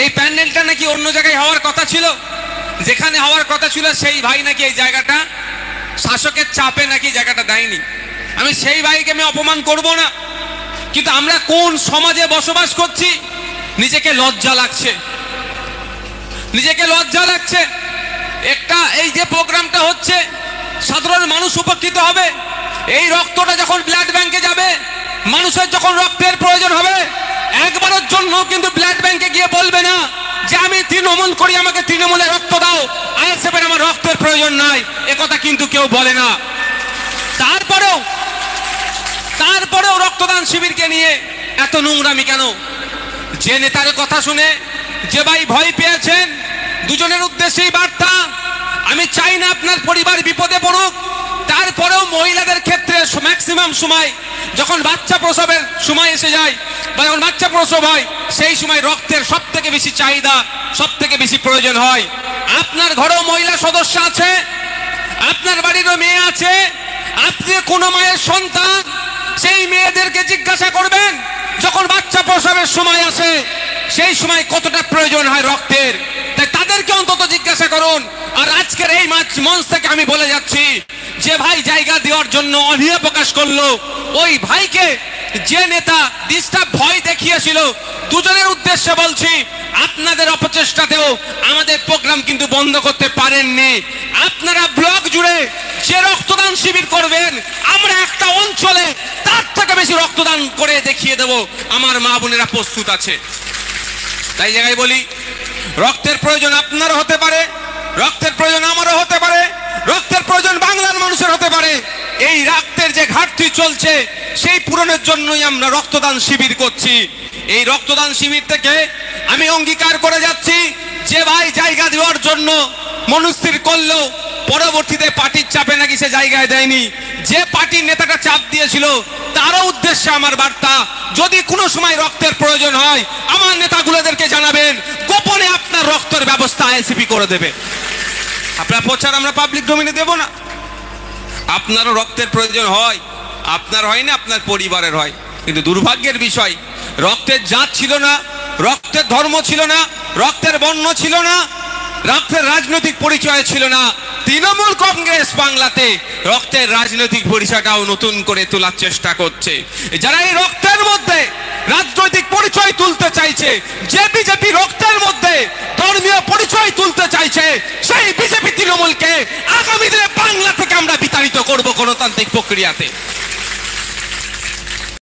এই প্যান্ডেলটা নাকি অন্য জায়গায় হওয়ার কথা ছিল, যেখানে হওয়ার কথা ছিল সেই ভাই নাকি এই জায়গাটা শাসকের চাপে নাকি জায়গাটা দেয়নি। আমি সেই ভাইকে আমি অপমান করব না, কিন্তু আমরা কোন সমাজে বসবাস করছি নিজেকে লজ্জা লাগছে, নিজেকে লজ্জা লাগছে। একটা এই যে প্রোগ্রামটা হচ্ছে সাধারণ মানুষ উপকৃত হবে, এই রক্তটা যখন ব্লাড ব্যাংকে যাবে, মানুষের যখন রক্তের প্রয়োজন হবে, একবারের জন্য কিন্তু ব্লাড ব্যাংকে গিয়ে বলবে না যে আমি তৃণমূল করি, আমাকে তৃণমূলে রক্ত দাও, আইএসএফের আমার রক্তের প্রয়োজন নাই, একথা কিন্তু কেউ বলে না। তারপরেও রক্তদান শিবিরকে নিয়ে এত নোংরামি কেন? যে নেতার কথা শুনে যে ভাই ভয় পেয়েছেন, দুজনের উদ্দেশ্যেই বার্তা, আমি চাই না আপনার পরিবার বিপদে পড়ুক। তারপরেও মহিলাদের ক্ষেত্রে ম্যাক্সিমাম সময় যখন বাচ্চা প্রসবের সময় এসে যায় বা যখন বাচ্চা প্রসব হয়, সেই সময় রক্তের সব থেকে বেশি চাহিদা, সব থেকে বেশি প্রয়োজন হয়। আপনার ঘরেও মহিলা সদস্য আছে, আপনার বাড়িরও মেয়ে আছে, আপনি কোনো মায়ের সন্তান, সেই মেয়েদেরকে জিজ্ঞাসা করবেন যখন বাচ্চা প্রসবের সময় আসে সেই সময় কতটা প্রয়োজন হয় রক্তের, তাই তাদেরকে অন্তত জিজ্ঞাসা করুন। আর আজকের এই মঞ্চ থেকে আমি বলে যাচ্ছি, যে ভাই জায়গা দেওয়ার জন্য অনীহা প্রকাশ করলো, ওই ভাইকে যে নেতা ডিস্টার্ব ভয় দেখিয়েছিল, দুজনের উদ্দেশ্যে বলছি, আপনাদের অপচেষ্টাতেও আমাদের প্রোগ্রাম কিন্তু বন্ধ করতে পারেননি। আপনারা ব্লক জুড়ে যে রক্তদান শিবির করবেন, আমরা একটা অঞ্চলে তার থেকে বেশি রক্তদান করে দেখিয়ে দেব আমার মা বোনেরা প্রস্তুত আছে। তাই জায়গায় বলি, রক্তের প্রয়োজন আপনারও হতে পারে, রক্তের প্রয়োজন আমারও হতে পারে, রক্তের প্রয়োজন বাংলার মানুষের হতে পারে। এই রক্তের যে ঘাটতি চলছে সেই পূরণের জন্যই আমরা রক্তদান শিবির করছি। এই রক্তদান শিবির থেকে আমি অঙ্গীকার করে যাচ্ছি, যে ভাই জায়গা দেওয়ার জন্য মনস্থির করলো, পরবর্তীতে পার্টির চাপে নাকি সে জায়গায় দেয়নি, যে পার্টির নেতাটা চাপ দিয়েছিল তারও উদ্দেশ্যে আমার বার্তা, যদি কোনো সময় রক্তের প্রয়োজন হয় আমার নেতাগুলোদেরকে জানাবেন, গোপনে আপনার রক্তের ব্যবস্থা আইএসএফ করে দেবে। আপনার প্রচার আমরা পাবলিক ডোমেইনে দেব না। আপনারও রক্তের প্রয়োজন হয়, আপনার হয় না, আপনার পরিবারের হয়, কিন্তু দুর্ভাগ্যের বিষয়, রক্তের জাত ছিল না, রক্তের ধর্ম ছিল না, রক্তের বর্ণ ছিল না, রক্তের রাজনৈতিক পরিচয় ছিল না। তৃণমূল কংগ্রেস বাংলাতে রক্তের রাজনৈতিক পরিচয়টাও নতুন করে তোলার চেষ্টা করছে। যারা এই রক্তের মধ্যে রাজনৈতিক পরিচয় তুলতে চাইছে, যে বিজেপি রক্তের মধ্যে ধর্মীয় পরিচয় তুলতে চাইছে, সেই বিজেপি তৃণমূলকে আগামী দিনে বাংলা থেকে আমরা বিতাড়িত করব গণতান্ত্রিক প্রক্রিয়াতে।